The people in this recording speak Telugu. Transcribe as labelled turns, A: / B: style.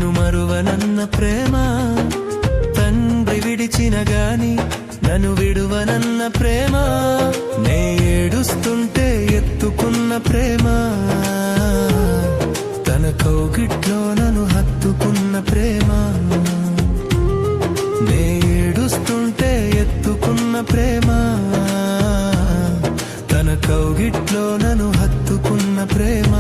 A: నిన్ను మరువనన్న ప్రేమ, తండ్రి విడిచిన గాని నన్ను విడువనన్న ప్రేమ, నే ఏడుస్తుంటే ఎత్తుకున్న ప్రేమ, తన కౌగిట్లో నన్ను హత్తుకున్న ప్రేమ, నే ఏడుస్తుంటే ఎత్తుకున్న ప్రేమ, తన కౌగిట్లో నన్ను హత్తుకున్న ప్రేమ.